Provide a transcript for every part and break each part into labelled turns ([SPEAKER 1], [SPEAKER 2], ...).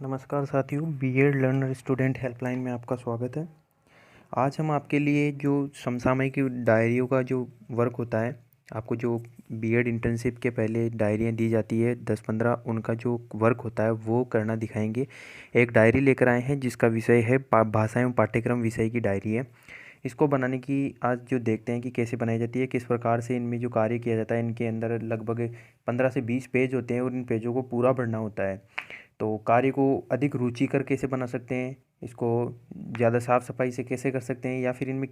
[SPEAKER 1] नमस्कार साथियों, BEd learner student helpline में आपका स्वागत है। आज हम आपके लिए जो समसामयिक डायरियों का जो वर्क होता है, आपको जो बीएड इंटर्नशिप के पहले डायरियाँ दी जाती है 10-15, उनका जो वर्क होता है वो करना दिखाएंगे। एक डायरी लेकर आए हैं जिसका विषय है भाषा एवं पाठ्यक्रम विषय की डायरी है। इसको बनाने की आज जो देखते हैं कि कैसे बनाई जाती है, किस प्रकार से इनमें जो कार्य किया जाता है। इनके अंदर लगभग 15 से 20 पेज होते हैं और इन पेजों को पूरा भरना होता है। तो कार्य को अधिक रुचिकर कैसे बना सकते हैं, इसको ज़्यादा साफ़ सफाई से कैसे कर सकते हैं, या फिर इनमें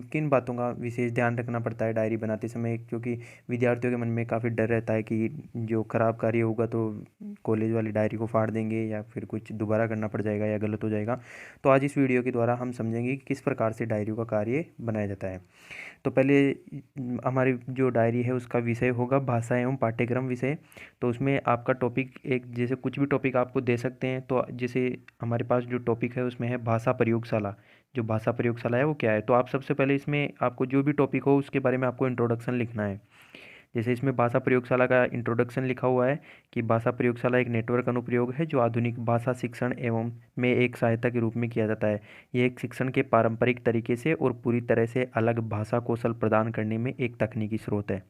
[SPEAKER 1] किन बातों का विशेष ध्यान रखना पड़ता है डायरी बनाते समय, क्योंकि विद्यार्थियों के मन में काफ़ी डर रहता है कि जो खराब कार्य होगा तो कॉलेज वाली डायरी को फाड़ देंगे या फिर कुछ दोबारा करना पड़ जाएगा या गलत हो जाएगा। तो आज इस वीडियो के द्वारा हम समझेंगे कि किस प्रकार से डायरी का कार्य बनाया जाता है। तो पहले हमारी जो डायरी है उसका विषय होगा भाषा एवं पाठ्यक्रम विषय। तो उसमें आपका टॉपिक एक जैसे कुछ भी टॉपिक आपको दे सकते हैं। तो जैसे हमारे पास जो टॉपिक है उसमें है भाषा प्रयोगशाला। जो भाषा प्रयोगशाला है वो क्या है, तो आप सबसे पहले इसमें आपको जो भी टॉपिक हो उसके बारे में आपको इंट्रोडक्शन लिखना है। जैसे इसमें भाषा प्रयोगशाला का इंट्रोडक्शन लिखा हुआ है कि भाषा प्रयोगशाला एक नेटवर्क अनुप्रयोग है जो आधुनिक भाषा शिक्षण एवं में एक सहायता के रूप में किया जाता है। ये एक शिक्षण के पारंपरिक तरीके से और पूरी तरह से अलग भाषा कौशल प्रदान करने में एक तकनीकी स्रोत है।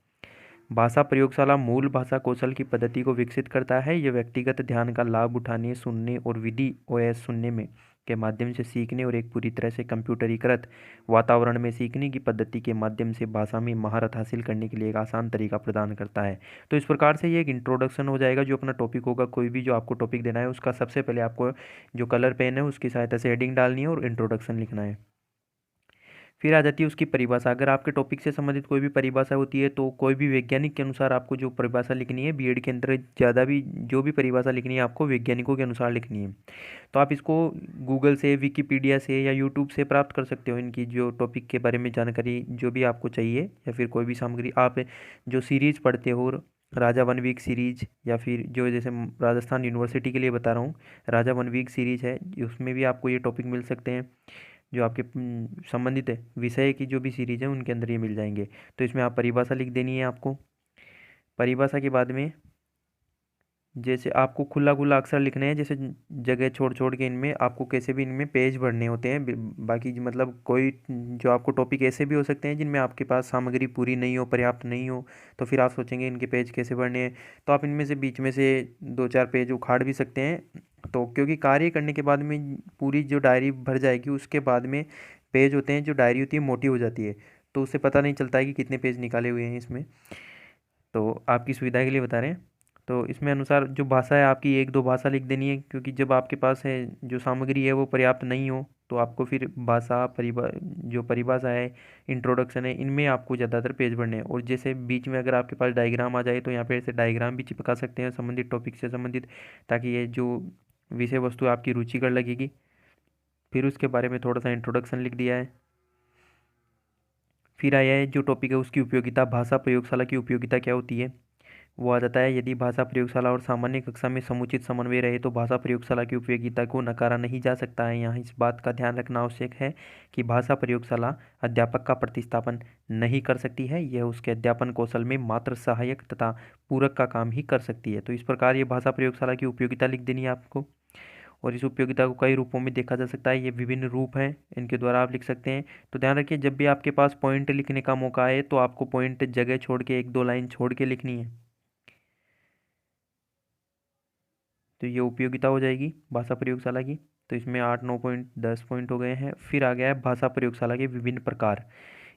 [SPEAKER 1] भाषा प्रयोगशाला मूल भाषा कौशल की पद्धति को विकसित करता है। यह व्यक्तिगत ध्यान का लाभ उठाने, सुनने और विधि ओएस सुनने में के माध्यम से सीखने और एक पूरी तरह से कंप्यूटरीकृत वातावरण में सीखने की पद्धति के माध्यम से भाषा में महारत हासिल करने के लिए एक आसान तरीका प्रदान करता है। तो इस प्रकार से ये एक इंट्रोडक्शन हो जाएगा। जो अपना टॉपिक होगा, कोई भी जो आपको टॉपिक देना है उसका सबसे पहले आपको जो कलर पेन है उसकी सहायता से हेडिंग डालनी है और इंट्रोडक्शन लिखना है। फिर आ जाती है उसकी परिभाषा। अगर आपके टॉपिक से संबंधित कोई भी परिभाषा होती है तो कोई भी वैज्ञानिक के अनुसार आपको जो परिभाषा लिखनी है, बीएड के अंदर ज़्यादा भी जो भी परिभाषा लिखनी है आपको वैज्ञानिकों के अनुसार लिखनी है। तो आप इसको गूगल से, विकिपीडिया से या यूट्यूब से प्राप्त कर सकते हो। इनकी जो टॉपिक के बारे में जानकारी जो भी आपको चाहिए या फिर कोई भी सामग्री आप जो सीरीज पढ़ते हो, राजा वन वीक सीरीज, या फिर जो जैसे राजस्थान यूनिवर्सिटी के लिए बता रहा हूँ राजा वन वीक सीरीज है, उसमें भी आपको ये टॉपिक मिल सकते हैं। जो आपके संबंधित है विषय की जो भी सीरीज है उनके अंदर ये मिल जाएंगे। तो इसमें आप परिभाषा लिख देनी है आपको। परिभाषा के बाद में जैसे आपको खुला खुला अक्षर लिखने हैं, जैसे जगह छोड़ छोड़ के इनमें आपको कैसे भी इनमें पेज भरने होते हैं। बाकी मतलब कोई जो आपको टॉपिक ऐसे भी हो सकते हैं जिनमें आपके पास सामग्री पूरी नहीं हो, पर्याप्त नहीं हो, तो फिर आप सोचेंगे इनके पेज कैसे भरने हैं। तो आप इनमें से बीच में से 2-4 पेज उखाड़ भी सकते हैं। तो क्योंकि कार्य करने के बाद में पूरी जो डायरी भर जाएगी, उसके बाद में पेज होते हैं, जो डायरी होती है मोटी हो जाती है, तो उससे पता नहीं चलता है कि कितने पेज निकाले हुए हैं इसमें। तो आपकी सुविधा के लिए बता रहे हैं। तो इसमें अनुसार जो भाषा है आपकी 1-2 भाषा लिख देनी है, क्योंकि जब आपके पास है जो सामग्री है वो पर्याप्त नहीं हो तो आपको फिर भाषा जो परिभाषा है, इंट्रोडक्शन है, इनमें आपको ज़्यादातर पेज भरने हैं। और जैसे बीच में अगर आपके पास डायग्राम आ जाए तो यहाँ पे ऐसे डायग्राम भी चिपका सकते हैं संबंधित टॉपिक से संबंधित, ताकि ये जो विषय वस्तु आपकी रुचिकर लगेगी। फिर उसके बारे में थोड़ा सा इंट्रोडक्शन लिख दिया है। फिर आया है जो टॉपिक है उसकी उपयोगिता, भाषा प्रयोगशाला की उपयोगिता क्या होती है वो आ जाता है। यदि भाषा प्रयोगशाला और सामान्य कक्षा में समुचित समन्वय रहे तो भाषा प्रयोगशाला की उपयोगिता को नकारा नहीं जा सकता है। यहाँ इस बात का ध्यान रखना आवश्यक है कि भाषा प्रयोगशाला अध्यापक का प्रतिस्थापन नहीं कर सकती है। यह उसके अध्यापन कौशल में मात्र सहायक तथा पूरक का काम ही कर सकती है। तो इस प्रकार ये भाषा प्रयोगशाला की उपयोगिता लिख देनी है आपको। और इस उपयोगिता को कई रूपों में देखा जा सकता है। ये विभिन्न रूप हैं, इनके द्वारा आप लिख सकते हैं। तो ध्यान रखिए, जब भी आपके पास पॉइंट लिखने का मौका आए तो आपको पॉइंट जगह छोड़ के 1-2 लाइन छोड़ के लिखनी है। तो ये उपयोगिता हो जाएगी भाषा प्रयोगशाला की। तो इसमें 8-9 पॉइंट 10 पॉइंट हो गए हैं। फिर आ गया है भाषा प्रयोगशाला के विभिन्न प्रकार।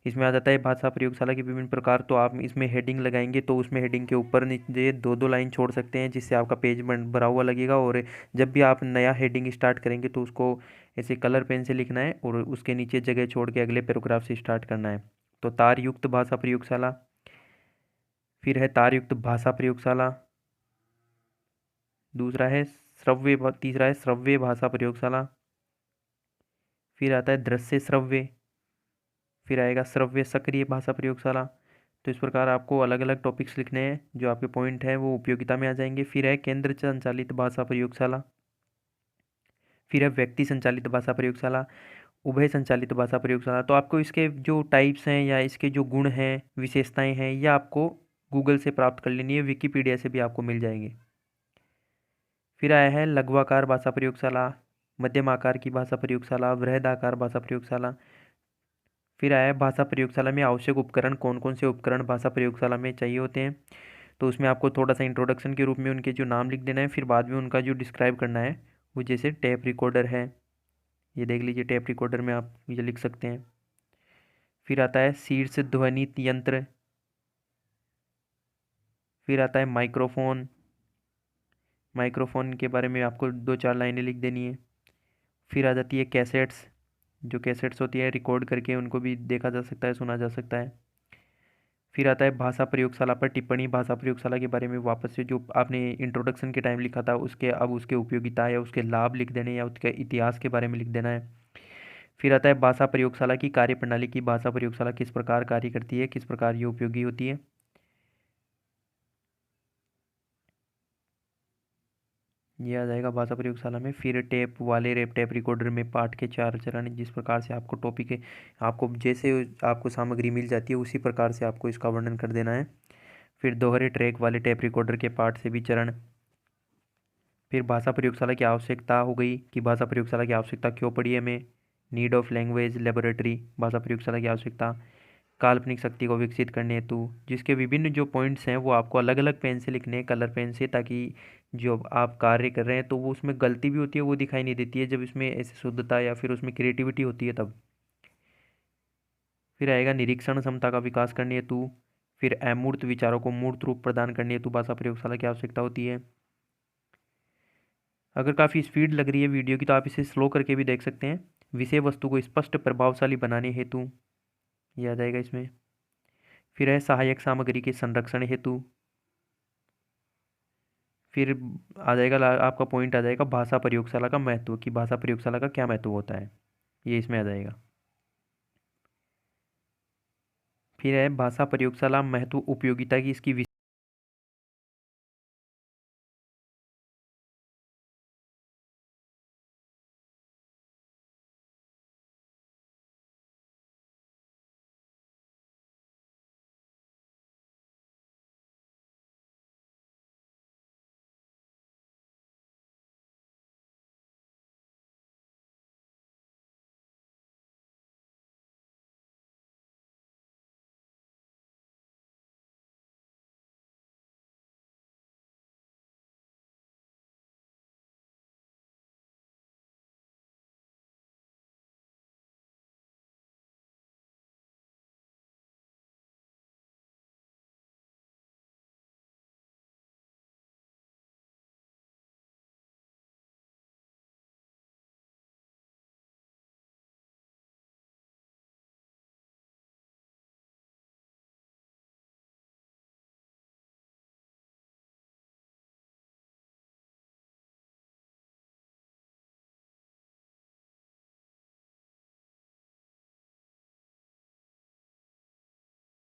[SPEAKER 1] इसमें आ जाता है भाषा प्रयोगशाला के विभिन्न प्रकार। तो आप इसमें हेडिंग लगाएंगे तो उसमें हेडिंग के ऊपर नीचे 2-2 लाइन छोड़ सकते हैं, जिससे आपका पेज भरा हुआ लगेगा। और जब भी आप नया हेडिंग स्टार्ट करेंगे तो उसको ऐसे कलर पेन से लिखना है और उसके नीचे जगह छोड़ के अगले पैराग्राफ से स्टार्ट करना है। तो तारयुक्त भाषा प्रयोगशाला, फिर है तारयुक्त भाषा प्रयोगशाला, दूसरा है तीसरा है श्रव्य भाषा प्रयोगशाला, फिर आता है दृश्य श्रव्य, फिर आएगा श्रव्य सक्रिय भाषा प्रयोगशाला। तो इस प्रकार आपको अलग अलग टॉपिक्स लिखने हैं, जो आपके पॉइंट है वो उपयोगिता में आ जाएंगे। फिर है केंद्र संचालित भाषा प्रयोगशाला, फिर है व्यक्ति संचालित भाषा प्रयोगशाला, उभय संचालित भाषा प्रयोगशाला। तो आपको इसके जो टाइप्स हैं या इसके जो गुण हैं, विशेषताएं हैं, या आपको गूगल से प्राप्त कर लेनी है, विकिपीडिया से भी आपको मिल जाएंगे। फिर आया है लघुआकार भाषा प्रयोगशाला, मध्यम आकार की भाषा प्रयोगशाला, बृहदाकार भाषा प्रयोगशाला। फिर आया है भाषा प्रयोगशाला में आवश्यक उपकरण, कौन कौन से उपकरण भाषा प्रयोगशाला में चाहिए होते हैं। तो उसमें आपको थोड़ा सा इंट्रोडक्शन के रूप में उनके जो नाम लिख देना है, फिर बाद में उनका जो डिस्क्राइब करना है। वो जैसे टेप रिकॉर्डर है, ये देख लीजिए, टेप रिकॉर्डर में आप ये लिख सकते हैं। फिर आता है शीर्ष ध्वनि यंत्र। फिर आता है माइक्रोफोन, माइक्रोफोन के बारे में आपको 2-4 लाइनें लिख देनी है। फिर आ जाती है कैसेट्स, जो कैसेट्स होती है रिकॉर्ड करके उनको भी देखा जा सकता है, सुना जा सकता है। फिर आता है भाषा प्रयोगशाला पर टिप्पणी, भाषा प्रयोगशाला के बारे में वापस से जो आपने इंट्रोडक्शन के टाइम लिखा था उसके अब उसके उपयोगिता या उसके लाभ लिख देने या उसके इतिहास के बारे में लिख देना है। फिर आता है भाषा प्रयोगशाला की कार्यप्रणाली, की भाषा प्रयोगशाला किस प्रकार कार्य करती है, किस प्रकार ये उपयोगी होती है। ये आ जाएगा भाषा प्रयोगशाला में। फिर टेप वाले टेप रिकॉर्डर में पाठ के 4 चरण, जिस प्रकार से आपको टॉपिक है, आपको जैसे आपको सामग्री मिल जाती है उसी प्रकार से आपको इसका वर्णन कर देना है। फिर दोहरे ट्रैक वाले टेप रिकॉर्डर के पाठ से भी चरण। फिर भाषा प्रयोगशाला की आवश्यकता हो गई कि भाषा प्रयोगशाला की आवश्यकता क्यों पड़ी हमें। नीड ऑफ लैंग्वेज लेबोरेटरी, भाषा प्रयोगशाला की आवश्यकता काल्पनिक शक्ति को विकसित करने हेतु, जिसके विभिन्न जो पॉइंट्स हैं वो आपको अलग अलग पेन से लिखने हैं, कलर पेन से, ताकि जो आप कार्य कर रहे हैं तो वो उसमें गलती भी होती है वो दिखाई नहीं देती है, जब इसमें ऐसे शुद्धता या फिर उसमें क्रिएटिविटी होती है तब। फिर आएगा निरीक्षण क्षमता का विकास करने हेतु। फिर अमूर्त विचारों को मूर्त रूप प्रदान करने हेतु भाषा प्रयोगशाला की आवश्यकता होती है। अगर काफ़ी स्पीड लग रही है वीडियो की तो आप इसे स्लो करके भी देख सकते हैं। विषय वस्तु को स्पष्ट प्रभावशाली बनाने हेतु, यह आ जाएगा इसमें। फिर है सहायक सामग्री के संरक्षण हेतु। फिर आ जाएगा आपका पॉइंट आ जाएगा भाषा प्रयोगशाला का महत्व, कि भाषा प्रयोगशाला का क्या महत्व होता है, ये इसमें आ जाएगा। फिर है भाषा प्रयोगशाला महत्व उपयोगिता की, इसकी